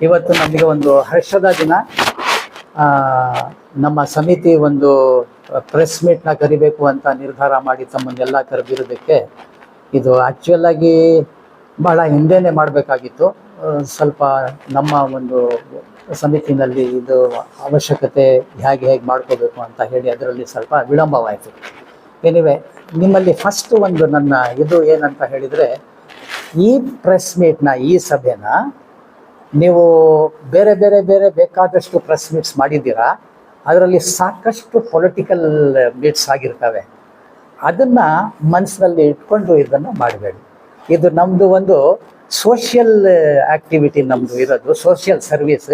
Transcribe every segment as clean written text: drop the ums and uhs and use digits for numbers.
ಇವತ್ತು ನಮಗೆ ಒಂದು ಹರ್ಷದ ದಿನ. ನಮ್ಮ ಸಮಿತಿ ಒಂದು ಪ್ರೆಸ್ ಮೀಟ್ನ ಕರಿಬೇಕು ಅಂತ ನಿರ್ಧಾರ ಮಾಡಿ ತಮ್ಮನ್ನೆಲ್ಲ ಕರೆದಿರೋದಕ್ಕೆ. ಇದು ಆ್ಯಕ್ಚುಯಲ್ ಆಗಿ ಬಹಳ ಹಿಂದೆನೇ ಮಾಡಬೇಕಾಗಿತ್ತು. ಸ್ವಲ್ಪ ನಮ್ಮ ಒಂದು ಸಮಿತಿನಲ್ಲಿ ಇದು ಅವಶ್ಯಕತೆ ಹೇಗೆ ಮಾಡ್ಕೋಬೇಕು ಅಂತ ಹೇಳಿ ಅದರಲ್ಲಿ ಸ್ವಲ್ಪ ವಿಳಂಬವಾಯಿತು. ಎನಿವೆ, ನಿಮ್ಮಲ್ಲಿ ಫಸ್ಟ್ ಒಂದು ನನ್ನ ಇದು ಏನಂತ ಹೇಳಿದರೆ, ಈ ಪ್ರೆಸ್ ಮೀಟ್ನ, ಈ ಸಭೆನ ನೀವು ಬೇರೆ ಬೇರೆ ಬೇರೆ ಬೇಕಾದಷ್ಟು ಪ್ರೆಸ್ ಮೀಟ್ಸ್ ಮಾಡಿದ್ದೀರಾ. ಅದರಲ್ಲಿ ಸಾಕಷ್ಟು ಪೊಲಿಟಿಕಲ್ ಮೀಟ್ಸ್ ಆಗಿರ್ತವೆ. ಅದನ್ನು ಮನಸ್ಸಿನಲ್ಲಿ ಇಟ್ಕೊಂಡು ಇದನ್ನು ಮಾಡಬೇಡಿ. ಇದು ನಮ್ಮದು ಒಂದು ಸೋಷಿಯಲ್ ಆ್ಯಕ್ಟಿವಿಟಿ, ನಮ್ಮದು ಇರೋದು ಸೋಷಿಯಲ್ ಸರ್ವೀಸ್.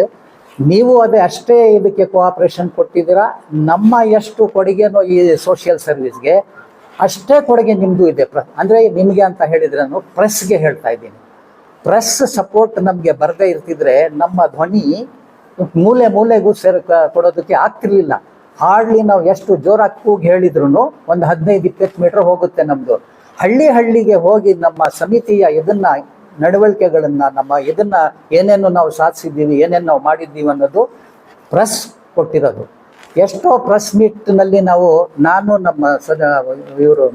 ನೀವು ಅಷ್ಟೇ ಇದಕ್ಕೆ ಕೋಆಪ್ರೇಷನ್ ಕೊಟ್ಟಿದ್ದೀರಾ. ನಮ್ಮ ಎಷ್ಟು ಕೊಡುಗೆನೋ ಈ ಸೋಷಿಯಲ್ ಸರ್ವೀಸ್ಗೆ ಅಷ್ಟೇ ಕೊಡುಗೆ ನಿಮ್ಮದು ಇದೆ. ಅಂದರೆ ನಿಮಗೆ ಅಂತ ಹೇಳಿದ್ರೆ ನಾನು ಪ್ರೆಸ್ಗೆ ಹೇಳ್ತಾ ಇದ್ದೀನಿ. ಪ್ರೆಸ್ ಸಪೋರ್ಟ್ ನಮಗೆ ಬರದೇ ಇರ್ತಿದ್ರೆ ನಮ್ಮ ಧ್ವನಿ ಮೂಲೆ ಮೂಲೆಗೂ ಕೊಡೋದಕ್ಕೆ ಆಗ್ತಿರ್ಲಿಲ್ಲ. ಹಾರ್ಡ್ಲಿ ನಾವು ಎಷ್ಟು ಜೋರಾಗಿ ಕೂಗಿ ಹೇಳಿದ್ರು ಒಂದು 15-20 ಮೀಟರ್ ಹೋಗುತ್ತೆ ನಮ್ಮದು. ಹಳ್ಳಿಗೆ ಹೋಗಿ ನಮ್ಮ ಸಮಿತಿಯ ಇದನ್ನ ನಡವಳಿಕೆಗಳನ್ನು, ನಮ್ಮ ಇದನ್ನ ಏನೇನು ನಾವು ಸಾಧಿಸಿದ್ದೀವಿ, ಏನೇನು ನಾವು ಮಾಡಿದ್ದೀವಿ ಅನ್ನೋದು ಪ್ರೆಸ್ ಕೊಟ್ಟಿರೋದು. ಎಷ್ಟೋ ಪ್ರೆಸ್ ಮೀಟ್ನಲ್ಲಿ ನಾನು ನಮ್ಮ ಇವರು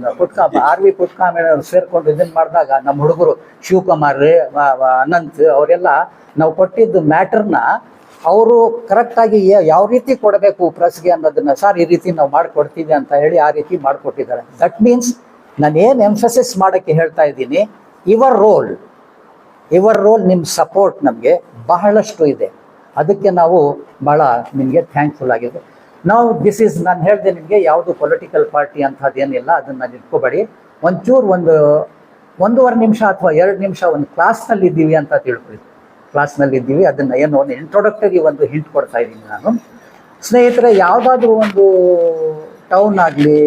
RV ಪುಟ್ಕಾಮೇನವರು ಸೇರಿಕೊಂಡು ಇದನ್ನು ಮಾಡಿದಾಗ ನಮ್ಮ ಹುಡುಗರು ಶಿವಕುಮಾರ್, ಅನಂತ್ ಅವರೆಲ್ಲ ನಾವು ಕೊಟ್ಟಿದ್ದು ಮ್ಯಾಟರ್ನ ಅವರು ಕರೆಕ್ಟಾಗಿ ಯಾವ ರೀತಿ ಕೊಡಬೇಕು ಪ್ರೆಸ್ಗೆ ಅನ್ನೋದನ್ನ, ಸರ್ ಈ ರೀತಿ ನಾವು ಮಾಡಿಕೊಡ್ತೀವಿ ಅಂತ ಹೇಳಿ ಆ ರೀತಿ ಮಾಡಿಕೊಟ್ಟಿದ್ದಾರೆ. ದಟ್ ಮೀನ್ಸ್ ನಾನು ಏನು ಎಂಫಸಿಸ್ ಮಾಡೋಕ್ಕೆ ಹೇಳ್ತಾ ಇದ್ದೀನಿ, ಯುವರ್ ರೋಲ್ ನಿಮ್ಮ ಸಪೋರ್ಟ್ ನಮಗೆ ಬಹಳಷ್ಟು ಇದೆ. ಅದಕ್ಕೆ ನಾವು ಭಾಳ ನಿಮಗೆ ಥ್ಯಾಂಕ್ಫುಲ್ ಆಗಿದೆ. ನಾವು ನಾನು ಹೇಳಿದೆ ನಿಮಗೆ ಯಾವುದು ಪೊಲಿಟಿಕಲ್ ಪಾರ್ಟಿ ಅಂಥದ್ದೇನಿಲ್ಲ, ಅದನ್ನು ನಾನು ಇಟ್ಕೋಬೇಡಿ. ಒಂಚೂರು 1.5 ನಿಮಿಷ ಅಥವಾ 2 ನಿಮಿಷ ಒಂದು ಕ್ಲಾಸ್ನಲ್ಲಿದ್ದೀವಿ ಅಂತ ತಿಳ್ಕೊಳ್ಳಿ. ಕ್ಲಾಸ್ನಲ್ಲಿದ್ದೀವಿ, ಅದನ್ನು ಏನೋ ಒಂದು ಇಂಟ್ರೊಡಕ್ಟರಿ ಒಂದು ಹಿಂಟ್ ಕೊಡ್ತಾ ಇದ್ದೀನಿ ನಾನು. ಸ್ನೇಹಿತರೆ, ಯಾವುದಾದ್ರೂ ಒಂದು ಟೌನ್ ಆಗಲಿ,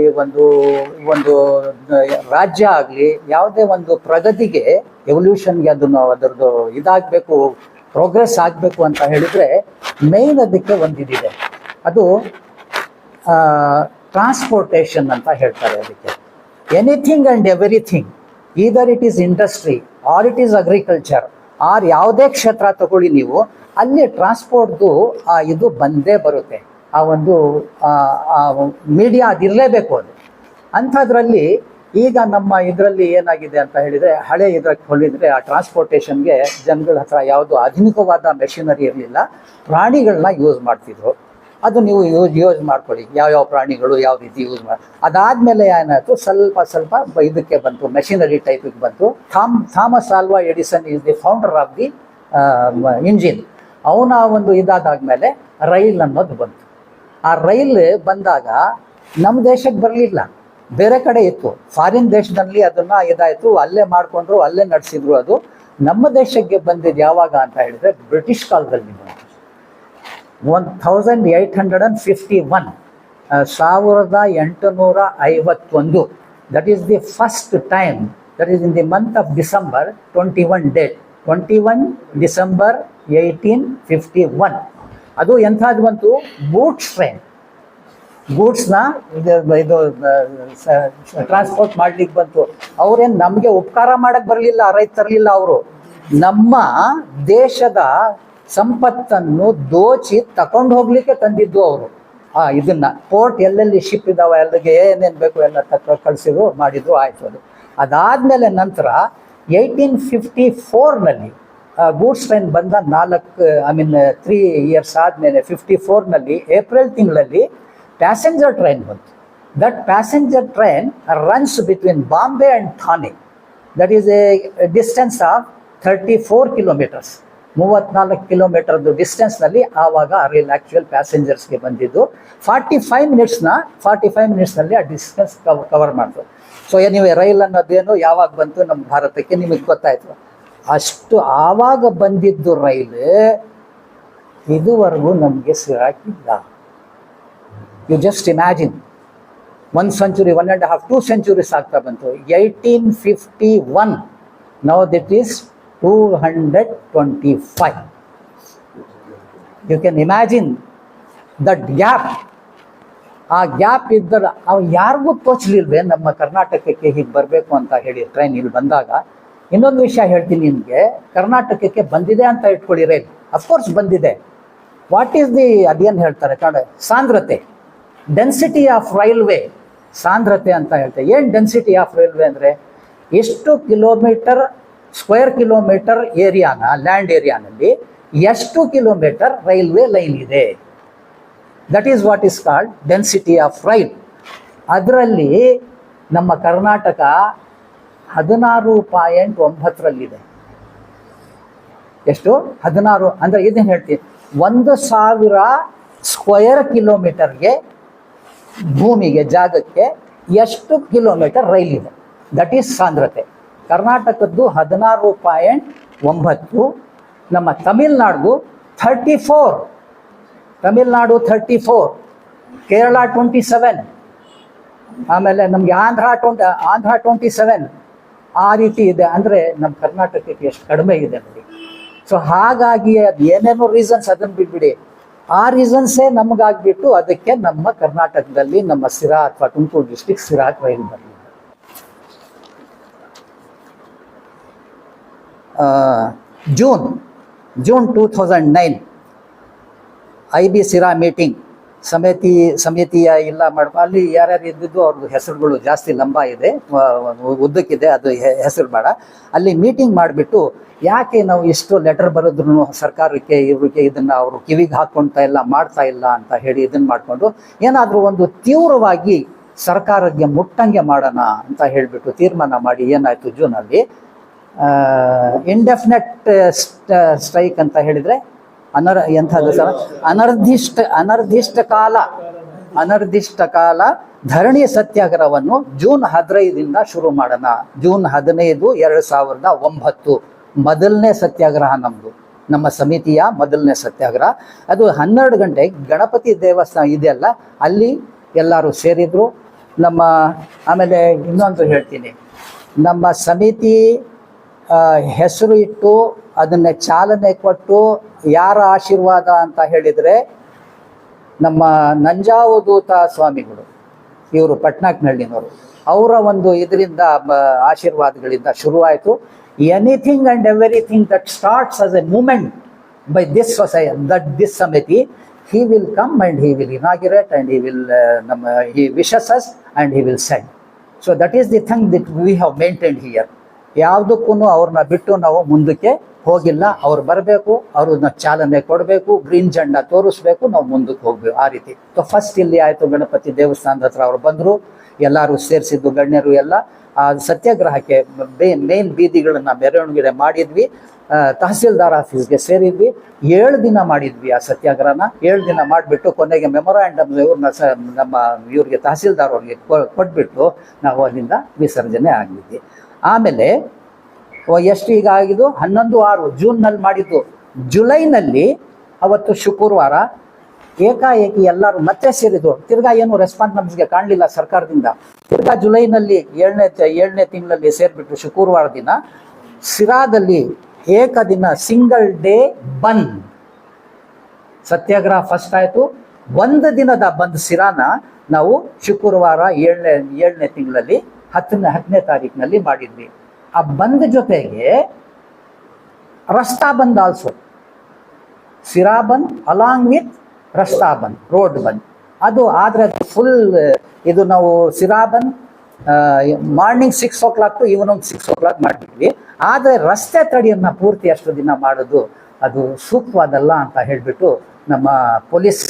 ಒಂದು ರಾಜ್ಯ ಆಗಲಿ, ಯಾವುದೇ ಒಂದು ಪ್ರಗತಿಗೆ, ಎವಲ್ಯೂಷನ್ಗೆ ಅದರದ್ದು ಇದಾಗಬೇಕು, ಪ್ರೋಗ್ರೆಸ್ ಆಗಬೇಕು ಅಂತ ಹೇಳಿದರೆ ಮೇಯ್ನ್ ಅದಕ್ಕೆ ಒಂದಿದೆ. ಅದು ಟ್ರಾನ್ಸ್ಪೋರ್ಟೇಷನ್ ಅಂತ ಹೇಳ್ತಾರೆ ಅದಕ್ಕೆ. Anything and everything, either it is industry or it is agriculture or ಯಾವುದೇ ಕ್ಷೇತ್ರ ತಗೊಳ್ಳಿ ನೀವು, ಅಲ್ಲಿ ಟ್ರಾನ್ಸ್ಪೋರ್ಟ್ದು ಇದು ಬಂದೇ ಬರುತ್ತೆ. ಆ ಒಂದು ಮೀಡಿಯಾ ಅದಿರಲೇಬೇಕು. ಅದು ಅಂಥದ್ರಲ್ಲಿ ಈಗ ನಮ್ಮ ಇದರಲ್ಲಿ ಏನಾಗಿದೆ ಅಂತ ಹೇಳಿದರೆ, ಹಳೆ ಇದಕ್ಕೆ ಹೊಲಿದ್ರೆ ಆ ಟ್ರಾನ್ಸ್ಪೋರ್ಟೇಷನ್ಗೆ ಜನಗಳ ಹತ್ರ ಯಾವುದು ಆಧುನಿಕವಾದ ಮೆಷಿನರಿ ಇರಲಿಲ್ಲ. ಪ್ರಾಣಿಗಳನ್ನ ಯೂಸ್ ಮಾಡ್ತಿದ್ರು. ಅದು ನೀವು ಯೂಸ್ ಮಾಡ್ಕೊಳ್ಳಿ, ಯಾವ್ಯಾವ ಪ್ರಾಣಿಗಳು ಯಾವ ರೀತಿ ಯೂಸ್ ಮಾಡಿ. ಅದಾದಮೇಲೆ ಏನಾಯಿತು, ಸ್ವಲ್ಪ ಇದಕ್ಕೆ ಬಂತು, ಮೆಷಿನರಿ ಟೈಪಿಗೆ ಬಂತು. ಥಾಮಸ್ ಆಲ್ವಾ Edison is the founder of the engine. ಅವನ ಒಂದು ಇದಾದಾದ್ಮೇಲೆ ರೈಲ್ ಅನ್ನೋದು ಬಂತು. ಆ ರೈಲ್ ಬಂದಾಗ ನಮ್ಮ ದೇಶಕ್ಕೆ ಬರಲಿಲ್ಲ, ಬೇರೆ ಕಡೆ ಇತ್ತು. ಫಾರಿನ್ ದೇಶದಲ್ಲಿ ಅದನ್ನು ಇದಾಯಿತು, ಅಲ್ಲೇ ಮಾಡಿಕೊಂಡ್ರು, ಅಲ್ಲೇ ನಡೆಸಿದ್ರು. ಅದು ನಮ್ಮ ದೇಶಕ್ಕೆ ಬಂದಿದ್ದು ಯಾವಾಗ ಅಂತ ಹೇಳಿದರೆ ಬ್ರಿಟಿಷ್ ಕಾಲದಲ್ಲಿ 1851, 1851. That is the first time, that is in the month of December 21 date, 21 December 1851. ಅದು ಎಂಥದ್ದು ಬಂತು, ಗೂಡ್ಸ್ ಟ್ರೈನ್. ಗೂಡ್ಸ್ನ ಇದು ಟ್ರಾನ್ಸ್ಪೋರ್ಟ್ ಮಾಡ್ಲಿಕ್ಕೆ ಬಂತು. ಅವರೇನು ನಮಗೆ ಉಪಕಾರ ಮಾಡಕ್ಕೆ ಬರಲಿಲ್ಲ, ರೈತ ತರಲಿಲ್ಲ. ಅವರು ನಮ್ಮ ದೇಶದ ಸಂಪತ್ತನ್ನು ದೋಚಿ ತಗೊಂಡು ಹೋಗ್ಲಿಕ್ಕೆ ತಂದಿದ್ದು ಅವರು. ಇದನ್ನ ಪೋರ್ಟ್ ಎಲ್ಲೆಲ್ಲಿ ಶಿಪ್ ಇದಾವೆ, ಅಲ್ಲಿಗೆ ಏನೇನು ಬೇಕು ಎಲ್ಲ ಕಳಿಸಿದ್ರು, ಮಾಡಿದ್ರು, ಆಯಿತು. ಅದು ಅದಾದಮೇಲೆ ನಂತರ 1854ನಲ್ಲಿ ಗೂಡ್ಸ್ ಟ್ರೈನ್ ಬಂದ 3 ಇಯರ್ಸ್ ಆದಮೇಲೆ 54ನಲ್ಲಿ ಏಪ್ರಿಲ್ ತಿಂಗಳಲ್ಲಿ ಪ್ಯಾಸೆಂಜರ್ ಟ್ರೈನ್ ಬಂತು. That passenger train runs between Bombay and Thane. That is a distance of 34 kilometres. 34 ಕಿಲೋಮೀಟರ್ದು ಡಿಸ್ಟೆನ್ಸ್ನಲ್ಲಿ ಆವಾಗ ರೈಲ್ ಆ್ಯಕ್ಚುಯಲ್ ಪ್ಯಾಸೆಂಜರ್ಸ್ಗೆ ಬಂದಿದ್ದು. 45 ಮಿನಿಟ್ಸ್ನಲ್ಲಿ ಆ ಡಿಸ್ಟೆನ್ಸ್ ಕವರ್ ಮಾಡ್ತು. ಸೊ ಎನಿವೆ, ರೈಲ್ ಅನ್ನೋದೇನು ಯಾವಾಗ ಬಂತು ನಮ್ಮ ಭಾರತಕ್ಕೆ ನಿಮಗೆ ಗೊತ್ತಾಯಿತು. ಅಷ್ಟು ಆವಾಗ ಬಂದಿದ್ದು ರೈಲ್ ಇದುವರೆಗೂ ನಮಗೆ ಸಿರಾಕಿಲ್ಲ. You just imagine, 1 century, 1.5, 2 centuries ಆಗ್ತಾ ಬಂತು. 1851, now that is 225. You can imagine that gap. ಆ ಗ್ಯಾಪ್ ಇದ್ದರೆ ಅವು ಯಾರಿಗೂ ತೋಚಲಿಲ್ವೇ ನಮ್ಮ ಕರ್ನಾಟಕಕ್ಕೆ ಹೀಗೆ ಬರಬೇಕು ಅಂತ ಹೇಳಿ ಟ್ರೈನ್ ಇಲ್ಲಿ ಬಂದಾಗ. ಇನ್ನೊಂದು ವಿಷಯ ಹೇಳ್ತೀನಿ ನಿಮಗೆ, ಕರ್ನಾಟಕಕ್ಕೆ ಬಂದಿದೆ ಅಂತ ಇಟ್ಕೊಳ್ಳಿ ರೈಲ್, ಅಫ್ಕೋರ್ಸ್ ಬಂದಿದೆ. ವಾಟ್ ಈಸ್ ದಿ, ಅದೇನು ಹೇಳ್ತಾರೆ ಕನ್ನಡ, ಸಾಂದ್ರತೆ, ಡೆನ್ಸಿಟಿ ಆಫ್ ರೈಲ್ವೆ, ಸಾಂದ್ರತೆ ಅಂತ ಹೇಳ್ತಾರೆ. ಏನು ಡೆನ್ಸಿಟಿ ಆಫ್ ರೈಲ್ವೆ ಅಂದರೆ ಎಷ್ಟು ಕಿಲೋಮೀಟರ್, ಸ್ಕ್ವೇರ್ ಕಿಲೋಮೀಟರ್ ಏರಿಯಾನ, ಲ್ಯಾಂಡ್ ಏರಿಯಾನಲ್ಲಿ ಎಷ್ಟು ಕಿಲೋಮೀಟರ್ ರೈಲ್ವೆ ಲೈನ್ ಇದೆ, that is what is called density of rail. ಅದರಲ್ಲಿ ನಮ್ಮ ಕರ್ನಾಟಕ 16.9 ಎಷ್ಟು? 16 ಅಂದರೆ ಇದನ್ನು ಹೇಳ್ತೀನಿ, 1,000 ಸ್ಕ್ವೇರ್ ಕಿಲೋಮೀಟರ್ಗೆ, ಭೂಮಿಗೆ, ಜಾಗಕ್ಕೆ ಎಷ್ಟು ಕಿಲೋಮೀಟರ್ ರೈಲ್ ಇದೆ, ದಟ್ ಈಸ್ ಸಾಂದ್ರತೆ. ಕರ್ನಾಟಕದ್ದು 16.9, ನಮ್ಮ ತಮಿಳ್ನಾಡು 34, ತಮಿಳ್ನಾಡು 34, ಕೇರಳ 27, ಆಮೇಲೆ ನಮಗೆ ಆಂಧ್ರ 27, ಆ ರೀತಿ ಇದೆ. ಅಂದರೆ ನಮ್ಮ ಕರ್ನಾಟಕಕ್ಕೆ ಎಷ್ಟು ಕಡಿಮೆ ಇದೆ ನೋಡಿ. ಸೊ ಹಾಗಾಗಿ ಅದು ಏನೇನೋ ರೀಸನ್ಸ್, ಅದನ್ನು ಬಿಟ್ಬಿಡಿ, ಆ ರೀಸನ್ಸೇ ನಮಗಾಗ್ಬಿಟ್ಟು ಅದಕ್ಕೆ ನಮ್ಮ ಕರ್ನಾಟಕದಲ್ಲಿ ನಮ್ಮ ಸಿರಾ ಅಥವಾ ತುಮಕೂರು ಡಿಸ್ಟಿಕ್ ಸಿರಾಕ್ ರೈಲ್ ಬರಲಿಲ್ಲ. ಜೂನ್ 2009 IB ಸಿರಾ ಮೀಟಿಂಗ್, ಸಮಿತಿಯ ಇಲ್ಲ ಮಾಡ್ಕೊ, ಅಲ್ಲಿ ಯಾರ್ಯಾರು ಇದ್ದಿದ್ದು ಅವ್ರದ್ದು ಹೆಸರುಗಳು ಜಾಸ್ತಿ ಲಂಬ ಇದೆ, ಉದ್ದಕ್ಕಿದೆ, ಅದು ಹೆಸರು ಬೇಡ. ಅಲ್ಲಿ ಮೀಟಿಂಗ್ ಮಾಡಿಬಿಟ್ಟು ಯಾಕೆ ನಾವು ಇಷ್ಟು ಲೆಟರ್ ಬರೆದ್ರು ಸರ್ಕಾರಕ್ಕೆ, ಇವ್ರಿಗೆ ಇದನ್ನು ಅವರು ಕಿವಿಗೆ ಹಾಕ್ಕೊಳ್ತಾ ಇಲ್ಲ, ಮಾಡ್ತಾ ಇಲ್ಲ ಅಂತ ಹೇಳಿ ಇದನ್ನು ಮಾಡಿಕೊಂಡು ಏನಾದರೂ ಒಂದು ತೀವ್ರವಾಗಿ ಸರ್ಕಾರಕ್ಕೆ ಮುಟ್ಟಂಗೆ ಮಾಡೋಣ ಅಂತ ಹೇಳಿಬಿಟ್ಟು ತೀರ್ಮಾನ ಮಾಡಿ ಏನಾಯಿತು, ಜೂನಲ್ಲಿ ಇಂಡೆಫಿನೆಟ್ ಸ್ಟ್ರೈಕ್ ಅಂತ ಹೇಳಿದರೆ ಎಂಥದ್ದು ಸರ್, ಅನಿರ್ದಿಷ್ಟ ಕಾಲ ಧರಣಿ ಸತ್ಯಾಗ್ರಹವನ್ನು ಜೂನ್ 15ರಿಂದ ಶುರು ಮಾಡೋಣ. ಜೂನ್ 15, 2009 ಮೊದಲನೇ ಸತ್ಯಾಗ್ರಹ ನಮ್ಮದು, ನಮ್ಮ ಸಮಿತಿಯ ಮೊದಲನೇ ಸತ್ಯಾಗ್ರಹ. ಅದು 12 ಗಂಟೆಗೆ ಗಣಪತಿ ದೇವಸ್ಥಾನ ಇದೆಯಲ್ಲ, ಅಲ್ಲಿ ಎಲ್ಲರೂ ಸೇರಿದ್ರು. ನಮ್ಮ ಆಮೇಲೆ ಇನ್ನೊಂದು ಹೇಳ್ತೀನಿ, ನಮ್ಮ ಸಮಿತಿ ಹೆಸರು ಇಟ್ಟು ಅದನ್ನೇ ಚಾಲನೆ ಕೊಟ್ಟು ಯಾರ ಆಶೀರ್ವಾದ ಅಂತ ಹೇಳಿದರೆ ನಮ್ಮ ನಂಜಾವಧೂತ ಸ್ವಾಮಿಗಳು, ಇವರು ಪಟ್ನಾಕ್ನಹಳ್ಳಿನವರು, ಅವರ ಒಂದು ಇದರಿಂದ ಆಶೀರ್ವಾದಗಳಿಂದ ಶುರುವಾಯಿತು. Anything and everything that starts as a movement by this this ಸಮಿತಿ, he will come and he will inaugurate and he wishes us and he will send. So that is the thing that we have maintained here. ಯಾವುದಕ್ಕೂ ಅವ್ರನ್ನ ಬಿಟ್ಟು ನಾವು ಮುಂದಕ್ಕೆ ಹೋಗಿಲ್ಲ. ಅವ್ರು ಬರಬೇಕು, ಅವ್ರನ್ನ ಚಾಲನೆ ಕೊಡಬೇಕು, ಗ್ರೀನ್ ಜೆಂಡಾ ತೋರಿಸ್ಬೇಕು, ನಾವು ಮುಂದಕ್ಕೆ ಹೋಗ್ಬೇಕು, ಆ ರೀತಿ. ಸೊ ಫಸ್ಟ್ ಇಲ್ಲಿ ಆಯಿತು, ಗಣಪತಿ ದೇವಸ್ಥಾನದ ಹತ್ರ ಅವ್ರು ಬಂದರು, ಎಲ್ಲರೂ ಸೇರಿಸಿದ್ದು ಗಣ್ಯರು ಎಲ್ಲ. ಆ ಸತ್ಯಾಗ್ರಹಕ್ಕೆ ಮೇನ್ ಬೀದಿಗಳನ್ನು ಮೆರವಣಿಗೆ ಮಾಡಿದ್ವಿ, ತಹಸೀಲ್ದಾರ್ ಆಫೀಸ್ಗೆ ಸೇರಿದ್ವಿ. 7 ದಿನ ಮಾಡಿದ್ವಿ ಆ ಸತ್ಯಾಗ್ರಹನ. 7 ದಿನ ಮಾಡಿಬಿಟ್ಟು ಕೊನೆಗೆ ಮೆಮೊರಾಂಡಮ್ ಇವ್ರನ್ನ ನಮ್ಮ ಇವ್ರಿಗೆ ತಹಸೀಲ್ದಾರ್ ಅವ್ರಿಗೆ ಕೊಟ್ಬಿಟ್ಟು ನಾವು ಅಲ್ಲಿಂದ ವಿಸರ್ಜನೆ ಆಗಿದ್ವಿ. ಆಮೇಲೆ ಎಷ್ಟು ಈಗ ಆಗಿದ್ದು, 11/6 ಜೂನ್ನಲ್ಲಿ ಮಾಡಿದ್ದು. ಜುಲೈನಲ್ಲಿ ಅವತ್ತು ಶುಕ್ರವಾರ ಏಕಾಏಕಿ ಎಲ್ಲರೂ ಮತ್ತೆ ಸೇರಿದ್ರು. ತಿರ್ಗಾ ಏನು ರೆಸ್ಪಾನ್ಸ್ ನಮಗೆ ಕಾಣಲಿಲ್ಲ ಸರ್ಕಾರದಿಂದ. ತಿರ್ಗಾ ಜುಲೈನಲ್ಲಿ 7ನೇ ತಿಂಗಳಲ್ಲಿ ಸೇರಿಬಿಟ್ರು. ಶುಕ್ರವಾರ ದಿನ ಸಿರಾದಲ್ಲಿ ಏಕದಿನ ಸಿಂಗಲ್ ಡೇ ಬಂದ್ ಸತ್ಯಾಗ್ರಹ ಫಸ್ಟ್ ಆಯಿತು. 1 ದಿನದ ಬಂದ್ ಸಿರಾನ ನಾವು ಶುಕ್ರವಾರ 7ನೇ ತಿಂಗಳಲ್ಲಿ 10ನೇ ತಾರೀಕಿನಲ್ಲಿ ಮಾಡಿದ್ವಿ. ಆ ಬಂದ್ ಜೊತೆಗೆ ರಸ್ತಾ ಬಂದ್ ಆಲ್ಸೋ, ಸಿರಾ ಬಂದ್ ಅಲಾಂಗ್ ವಿತ್ ರಸ್ತಾ ಬಂದ್, ರೋಡ್ ಬಂದ್. ಅದು ಆದರೆ ಫುಲ್ ಇದು ನಾವು ಸಿರಾ ಬಂದ್ morning 6 o'clock to evening 6 o'clock ಮಾಡಿದ್ವಿ. ಆದರೆ ರಸ್ತೆ ತಡೆಯನ್ನು ಪೂರ್ತಿ ಅಷ್ಟು ದಿನ ಮಾಡೋದು ಅದು ಸೂಕ್ತವಾದಲ್ಲ ಅಂತ ಹೇಳಿಬಿಟ್ಟು ನಮ್ಮ ಪೊಲೀಸ್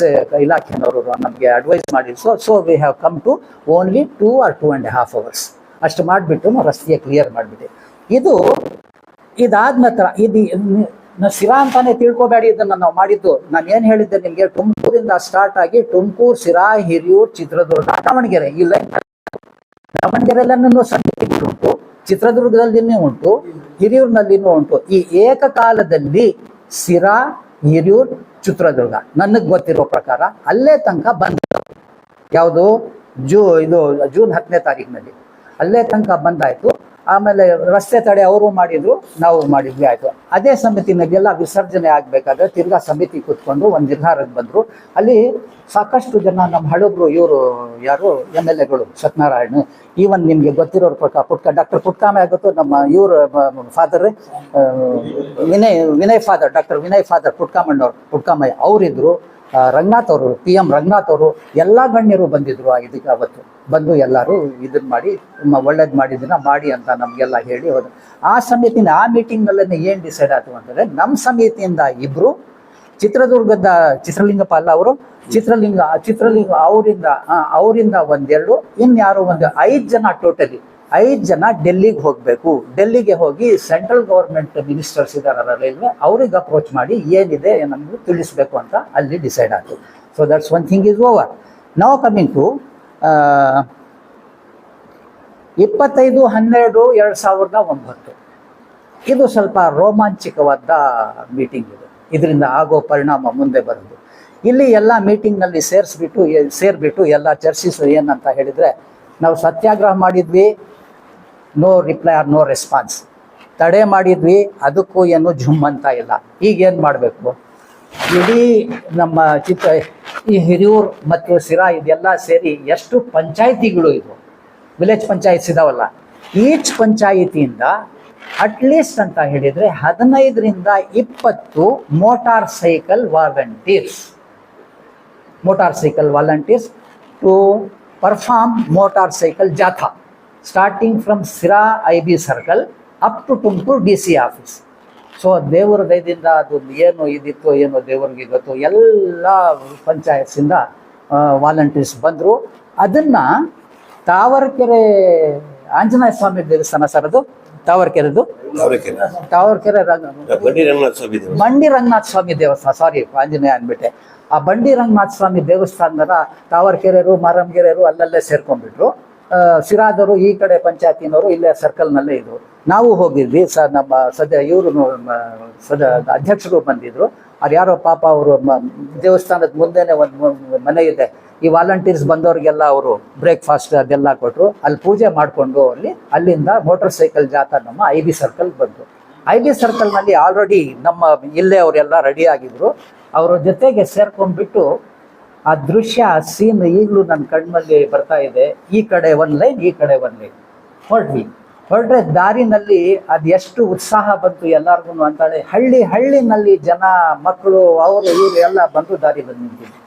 ಇಲಾಖೆಯವರು ನಮಗೆ ಅಡ್ವೈಸ್ ಮಾಡಿದ್ರು. So we have come to only 2 or 2.5 hours ಅಷ್ಟು ಮಾಡಿಬಿಟ್ಟು ನಾವು ರಸ್ತೆಯ ಕ್ಲಿಯರ್ ಮಾಡಿಬಿಟ್ಟು. ಇದಾದ ನಂತರ ಇದು ಸಿರಾ ಅಂತಾನೆ ತಿಳ್ಕೊಬೇಡಿ, ಇದನ್ನು ನಾವು ಮಾಡಿದ್ದು. ನಾನು ಏನು ಹೇಳಿದ್ದೆ ನಿಮಗೆ, ತುಮಕೂರಿಂದ ಸ್ಟಾರ್ಟ್ ಆಗಿ ತುಮಕೂರು, ಸಿರಾ, ಹಿರಿಯೂರು, ಚಿತ್ರದುರ್ಗ, ದಾವಣಗೆರೆ, ಈ ಲೈನ್ ದಾವಣಗೆರೆಯಲ್ಲೂ ಸಮಿತಿಗಳು ಉಂಟು, ಚಿತ್ರದುರ್ಗದಲ್ಲಿನೂ ಉಂಟು, ಹಿರಿಯೂರಿನಲ್ಲಿನೂ ಉಂಟು. ಈ ಏಕಕಾಲದಲ್ಲಿ ಸಿರಾ, ಹಿರಿಯೂರು, ಚಿತ್ರದುರ್ಗ ನನಗೆ ಗೊತ್ತಿರೋ ಪ್ರಕಾರ ಅಲ್ಲೇ ತನಕ ಬಂದ. ಯಾವುದು ಜೂನ್ 10ನೇ ತಾರೀಕಿನಲ್ಲಿ ಅಲ್ಲೇ ತನಕ ಬಂದಾಯಿತು. ಆಮೇಲೆ ರಸ್ತೆ ತಡೆ ಅವರು ಮಾಡಿದ್ರು, ನಾವು ಮಾಡಿದ್ವಿ, ಆಯ್ತು. ಅದೇ ಸಮಿತಿನಾಗೆಲ್ಲ ವಿಸರ್ಜನೆ ಆಗ್ಬೇಕಾದ್ರೆ ತಿರ್ಗಾ ಸಮಿತಿ ಕೂತ್ಕೊಂಡು ಒಂದು ನಿರ್ಧಾರಕ್ಕೆ ಬಂದ್ರು. ಅಲ್ಲಿ ಸಾಕಷ್ಟು ಜನ ನಮ್ಮ ಹಳಬ್ರು, ಇವರು ಯಾರು MLAಗಳು, ಸತ್ಯನಾರಾಯಣ, ಈವನ್ ನಿಮ್ಗೆ ಗೊತ್ತಿರೋರ ಪ್ರಕಾರ ಡಾಕ್ಟರ್ ಪುಟ್ಕಾಮೆ ಆಗುತ್ತೋ, ನಮ್ಮ ಇವರು father Vinay father, doctor Vinay father Putkamayya ಅವರಿದ್ರು, ರಂಗನಾಥ್ ಅವರು, PM ರಂಗನಾಥ್ ಅವರು, ಎಲ್ಲ ಗಣ್ಯರು ಬಂದಿದ್ರು ಇದಕ್ಕೆ ಅವತ್ತು. ಬಂದು ಎಲ್ಲರೂ ಇದನ್ನ ಮಾಡಿ ಒಳ್ಳೇದು ಮಾಡಿದ್ದನ್ನ ಮಾಡಿ ಅಂತ ನಮಗೆಲ್ಲ ಹೇಳಿ ಹೋದ್ರು. ಆ ಸಮಿತಿನ ಆ ಮೀಟಿಂಗ್ನಲ್ಲೇ ಏನು ಡಿಸೈಡ್ ಆಯ್ತು ಅಂತಂದರೆ, ನಮ್ಮ ಸಮಿತಿಯಿಂದ ಇಬ್ಬರು, ಚಿತ್ರದುರ್ಗದ ಚಿತ್ರಲಿಂಗಪ್ಪ ಅಲ್ಲ ಅವರು, ಚಿತ್ರಲಿಂಗ ಅವರಿಂದ ಒಂದೆರಡು, ಇನ್ಯಾರೋ ಒಂದು 5 ಜನ, ಟೋಟಲಿ 5 ಜನ ಡೆಲ್ಲಿಗೆ ಹೋಗಬೇಕು. ಡೆಲ್ಲಿಗೆ ಹೋಗಿ ಸೆಂಟ್ರಲ್ ಗೌರ್ಮೆಂಟ್ ಮಿನಿಸ್ಟರ್ಸ್ ಇದ್ದಾರೆ ರೈಲ್ವೆ, ಅವ್ರಿಗೆ ಅಪ್ರೋಚ್ ಮಾಡಿ ಏನಿದೆ ನಮಗೆ ತಿಳಿಸ್ಬೇಕು ಅಂತ ಅಲ್ಲಿ ಡಿಸೈಡ್ ಆಯಿತು. So that's one thing is over. ನಾವು ಕಮಿಂಗ್ ಟು 25/12/2009. ಇದು ಸ್ವಲ್ಪ ರೋಮಾಂಚಕವಾದ ಮೀಟಿಂಗ್ ಇದು. ಇದರಿಂದ ಆಗೋ ಪರಿಣಾಮ ಮುಂದೆ ಬರೋದು. ಇಲ್ಲಿ ಎಲ್ಲ ಮೀಟಿಂಗ್ನಲ್ಲಿ ಸೇರಿಬಿಟ್ಟು ಎಲ್ಲ ಚರ್ಚಿಸು ಏನಂತ ಹೇಳಿದರೆ, ನಾವು ಸತ್ಯಾಗ್ರಹ ಮಾಡಿದ್ವಿ, no reply or no response. ತಡೆ ಮಾಡಿದ್ವಿ, ಅದಕ್ಕೂ ಏನು ಝುಮ್ ಅಂತ ಇಲ್ಲ. ಈಗೇನು ಮಾಡಬೇಕು? ಇಡೀ ನಮ್ಮ ಈ ಹಿರಿಯೂರು ಮತ್ತು ಸಿರಾ ಇದೆಲ್ಲ ಸೇರಿ ಎಷ್ಟು ಪಂಚಾಯಿತಿಗಳು ಇದು, ವಿಲೇಜ್ ಪಂಚಾಯತ್ಸ್ ಇದಾವಲ್ಲ, ಈಚ್ ಪಂಚಾಯಿತಿಯಿಂದ ಅಟ್ಲೀಸ್ಟ್ ಅಂತ ಹೇಳಿದರೆ 15ರಿಂದ 20 motor cycle volunteers to perform motor cycle ಜಾಥಾ starting from Sira IB circle up to Tumakuru DC office. So ದೇವರ ದಯದಿಂದ ಅದು ಏನು ಇದಿತ್ತು ಏನೋ ದೇವರಿಗೆ ಗೊತ್ತು, ಎಲ್ಲ ಪಂಚಾಯತ್ಸಿಂದ ವಾಲಂಟೀರ್ಸ್ ಬಂದರು. ಅದನ್ನು ತಾವರೆಕೆರೆ ಆಂಜನೇಯ ಸ್ವಾಮಿ ದೇವಸ್ಥಾನ ಸರ್, ಅದು ತಾವರೆಕೆರೆದು ತಾವರೆಕೆರೆ ಬಂಡಿ ರಂಗನಾಥ ಸ್ವಾಮಿ ದೇವಸ್ಥಾನ, ಸಾರಿ ಆಂಜನೇಯ ಅಂದ್ಬಿಟ್ಟೆ. ಆ ಬಂಡಿ ರಂಗನಾಥ ಸ್ವಾಮಿ ದೇವಸ್ಥಾನದ ತಾವರೆಕೆರೆರು, ಮಾರಮಗೆರೆರು ಅಲ್ಲಲ್ಲೇ ಸೇರ್ಕೊಂಡ್ಬಿಟ್ರು. ಸಿರಾದವರು ಈ ಕಡೆ ಪಂಚಾಯತಿನವರು ಇಲ್ಲೇ ಸರ್ಕಲ್ನಲ್ಲೇ ಇದ್ರು. ನಾವು ಹೋಗಿದ್ವಿ, ನಮ್ಮ ಇವರು ಅಧ್ಯಕ್ಷರು ಬಂದಿದ್ರು. ಅವ್ರು ಯಾರೋ ಪಾಪ ಅವರು ದೇವಸ್ಥಾನದ ಮುಂದೆನೆ ಒಂದು ಮನೆ ಇದೆ, ಈ ವಾಲಂಟೀರ್ಸ್ ಬಂದವ್ರಿಗೆಲ್ಲ ಅವರು ಬ್ರೇಕ್ಫಾಸ್ಟ್ ಅದೆಲ್ಲ ಕೊಟ್ಟರು. ಅಲ್ಲಿ ಪೂಜೆ ಮಾಡಿಕೊಂಡು ಅಲ್ಲಿಂದ ಮೋಟರ್ ಸೈಕಲ್ ಜಾಥಾ ನಮ್ಮ IB ಸರ್ಕಲ್ ಬಂತು. IB ಸರ್ಕಲ್ನಲ್ಲಿ ಆಲ್ರೆಡಿ ನಮ್ಮ ಇಲ್ಲೇ ಅವರೆಲ್ಲ ರೆಡಿ ಆಗಿದ್ರು. ಅವರ ಜೊತೆಗೆ ಸೇರ್ಕೊಂಡ್ಬಿಟ್ಟು ಆ ದೃಶ್ಯ, ಆ ಸೀನ್ ಈಗಲೂ ನನ್ನ ಕಣ್ಮಲ್ಲಿ ಬರ್ತಾ ಇದೆ. ಈ ಕಡೆ ಒಂದು ಲೈನ್, ಈ ಕಡೆ ಒಂದು ಲೈನ್. ಹೊರಟ್ರೆ ದಾರಿನಲ್ಲಿ ಅದು ಎಷ್ಟು ಉತ್ಸಾಹ ಬಂತು ಎಲ್ಲರಿಗೂ ಅಂತಾಳೆ. ಹಳ್ಳಿನಲ್ಲಿ ಜನ, ಮಕ್ಕಳು, ಅವರು ಇವರು ಎಲ್ಲ ಬಂದು ದಾರಿ ಬಂದು ನಿಂತಿದ್ರು.